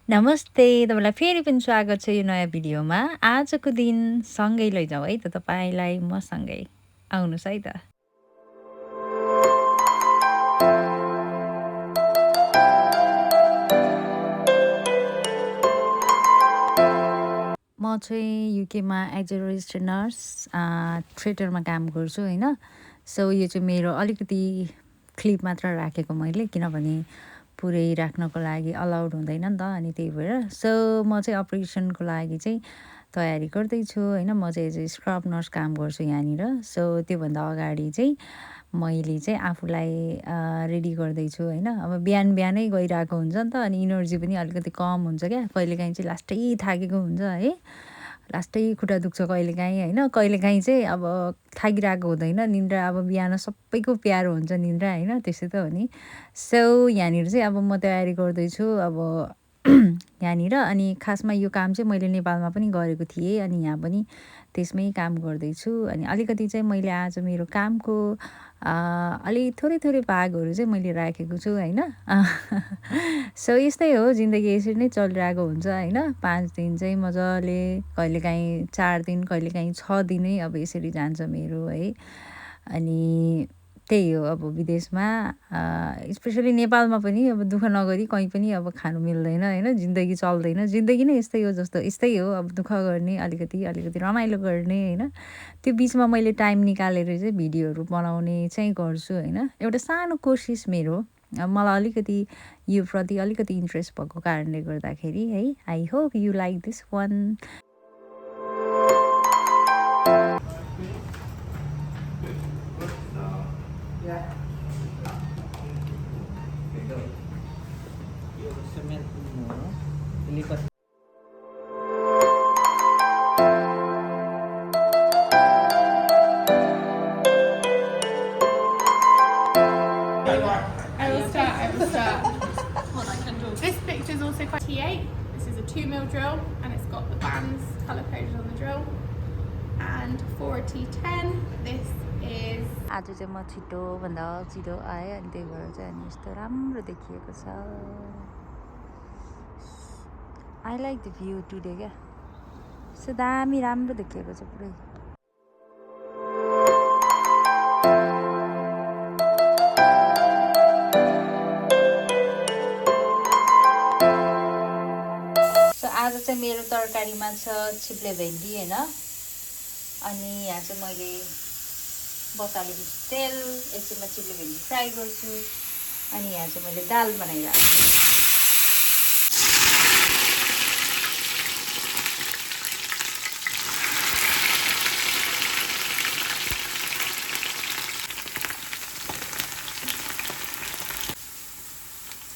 नमस्ते, तपाईँलाई फेरि पनि स्वागत छ यो नयाँ भिडियोमा। आजको दिन सँगै लैजाउँ है त तपाईँलाई मसँगै। आउनुहोस् है त। म चाहिँ युकेमा एज अ रेजिस्टर्ड नर्स थिएटरमा काम गर्छु होइन। सो यो चाहिँ मेरो अलिकति क्लिप मात्र राखेको मैले, किनभने पुरै राख्नको लागि अलाउड हुँदैन नि त, अनि त्यही भएर। सो म चाहिँ अपरेसनको लागि चाहिँ तयारी गर्दैछु होइन। म चाहिँ एज अ स्क्रब नर्स काम गर्छु यहाँनिर। सो त्योभन्दा अगाडि चाहिँ मैले चाहिँ आफूलाई रेडी गर्दैछु होइन। अब बिहान बिहानै गइरहेको हुन्छ नि त, अनि इनर्जी पनि अलिकति कम हुन्छ क्या। कहिलेकाहीँ चाहिँ लास्टै थाकेको हुन्छ है, लास्टै खुट्टा दुख्छ कहिलेकाहीँ होइन। कहिलेकाहीँ चाहिँ अब थाकिरहेको हुँदैन, निन्द्रा अब बिहान सबैको प्यारो हुन्छ निन्द्रा होइन, त्यसै त हो नि। सो यहाँनिर चाहिँ अब म तयारी गर्दैछु अब यहाँनिर। अनि खासमा यो काम चाहिँ मैले नेपालमा पनि गरेको थिएँ, अनि यहाँ पनि त्यसमै काम गर्दैछु। अनि अलिकति चाहिँ मैले आज मेरो कामको अलि थोरै थोरै भागहरू चाहिँ मैले राखेको छु होइन। सो यस्तै हो, जिन्दगी यसरी नै चलिरहेको हुन्छ होइन। 5 दिन चाहिँ मजाले, कहिलेकाहीँ 4 दिन, कहिलेकाहीँ 6 दिनै अब यसरी जान्छ मेरो है। अनि त्यही हो, अब विदेशमा स्पेसली नेपालमा पनि अब दुःख नगरी कहीँ पनि अब खानु मिल्दैन होइन, जिन्दगी चल्दैन। जिन्दगी नै यस्तै हो, जस्तो यस्तै हो, अब दुःख गर्ने, अलिकति अलिकति रमाइलो गर्ने होइन। त्यो बिचमा मैले टाइम निकालेर चाहिँ भिडियोहरू बनाउने चाहिँ गर्छु होइन। एउटा सानो कोसिस मेरो, मलाई अलिकति यो प्रति अलिकति इन्ट्रेस्ट भएको कारणले गर्दाखेरि है। I hope you like this one. I will start. This picture is also quite T8. This is a 2mm drill and it's got the bands colour coded on the drill. And for a T10, this is... आज चाहिँ म छिटोभन्दा छिटो आएँ, अनि त्यही भएर चाहिँ अनि यस्तो राम्रो देखिएको छ। I like the view today क्या, यस्तो दामी राम्रो देखिएको छ पुरै। आज चाहिँ मेरो तरकारीमा छ चिप्ले भेन्डी होइन। अनि यहाँ चाहिँ मैले बसालेको छु तेल, एकछिनमा चिप्ले भेन्डी फ्राई गर्छु। अनि यहाँ चाहिँ मैले दाल बनाइरहेको छु।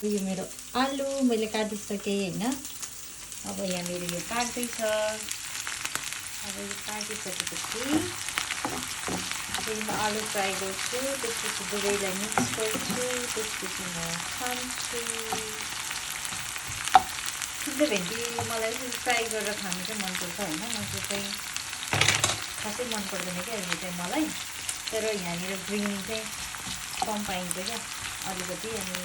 यो मेरो आलु मैले काटिसकेँ होइन। अब यहाँ मेरो यो पाक्दैछ। अब यो पाकिसकेपछि अब म आलु फ्राई गर्छु, त्यसपछि दुवैलाई मिक्स गर्छु, त्यसपछि म खान्छु। चिप्ले भेन्डी मलाई फ्राई गरेर खानु चाहिँ मनपर्छ होइन। मासु चाहिँ खासै मन पर्दैन क्या अहिले चाहिँ मलाई, तर यहाँनिर ग्रिन चाहिँ कम पाइन्छ क्या अलिकति, अनि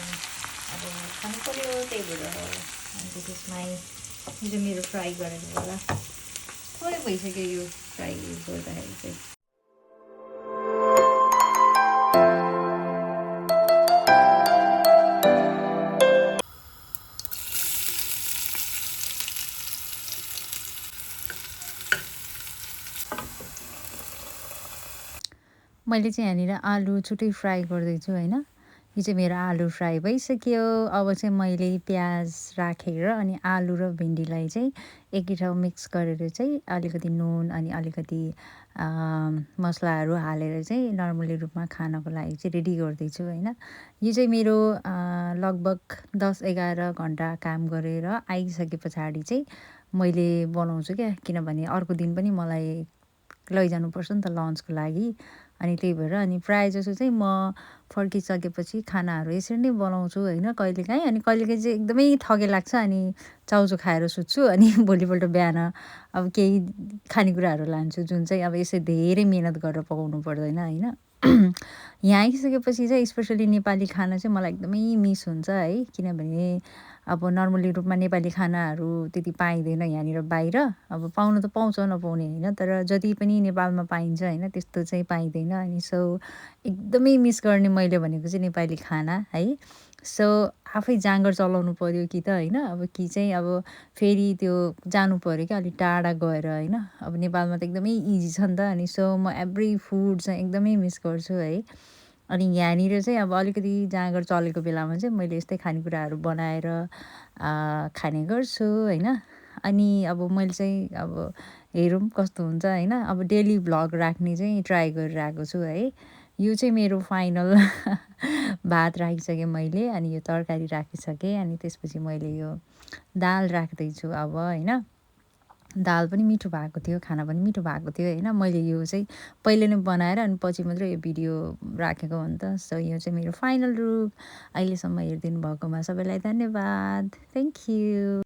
अब खानु पऱ्यो त्यही भएर। अनि त्यसमा यो चाहिँ मेरो फ्राई गरेको होला, थोरै भइसक्यो यो फ्राई गर्दाखेरि चाहिँ। मैले चाहिँ यहाँनिर आलु छुट्टै फ्राई गर्दैछु होइन। यो चाहिँ मेरो आलु फ्राई भइसक्यो। अब चाहिँ मैले प्याज राखेर अनि आलु र भिन्डीलाई चाहिँ एकै ठाउँ मिक्स गरेर चाहिँ अलिकति नुन अनि अलिकति मसलाहरू हालेर चाहिँ नर्मली रूपमा खानको लागि चाहिँ रेडी गर्दैछु होइन। यो चाहिँ मेरो लगभग 10-11 घन्टा काम गरेर आइसके पछाडि चाहिँ मैले बनाउँछु क्या, किनभने अर्को दिन पनि मलाई लैजानुपर्छ नि त लन्चको लागि। अनि त्यही भएर अनि प्रायः जसो चाहिँ म फर्किसकेपछि खानाहरू यसरी नै बनाउँछु होइन कहिलेकाहीँ। अनि कहिलेकाहीँ चाहिँ एकदमै थके लाग्छ अनि चाउचो खाएर सुत्छु, अनि भोलिपल्ट बिहान अब केही खानेकुराहरू लान्छु जुन चाहिँ अब यसै धेरै मिहिनेत गरेर पकाउनु पर्दैन होइन। यहाँ आइसकेपछि चाहिँ स्पेसली नेपाली खाना चाहिँ मलाई एकदमै मिस हुन्छ है, किनभने अब नर्मली रूपमा नेपाली खानाहरू त्यति पाइँदैन यहाँनिर बाहिर अब पाउनु त पाउँछ नपाउने होइन तर जति पनि नेपालमा पाइन्छ होइन त्यस्तो चाहिँ पाइँदैन अनि सो एकदमै मिस गर्ने मैले भनेको चाहिँ नेपाली खाना है सो आफै जाँगर चलाउनु पऱ्यो कि त होइन अब कि चाहिँ अब फेरि त्यो जानु पऱ्यो क्या अलिक टाढा गएर होइन अब नेपालमा त एकदमै इजी छ नि त अनि सो म एभ्री फुड चाहिँ एकदमै मिस गर्छु है अनि यहाँनिर चाहिँ अब अलिकति जाँगर चलेको बेलामा चाहिँ मैले यस्तै खानेकुराहरू बनाएर खाने गर्छु होइन अनि अब मैले चाहिँ अब हेरौँ कस्तो हुन्छ होइन अब डेली भ्लग राख्ने चाहिँ ट्राई गरिरहेको छु है यो चाहिँ मेरो फाइनल भात राखिसकेँ मैले अनि यो तरकारी राखिसकेँ अनि त्यसपछि मैले यो दाल राख्दैछु अब होइन दाल पनि मिठो भएको थियो खाना पनि मिठो भएको थियो होइन मैले यो चाहिँ पहिले नै बनाएर अनि पछि मात्रै यो भिडियो राखेको हो नि त सो यो चाहिँ मेरो फाइनल लुक अहिलेसम्म हेरिदिनु भएकोमा सबैलाई धन्यवाद थ्याङ्क यू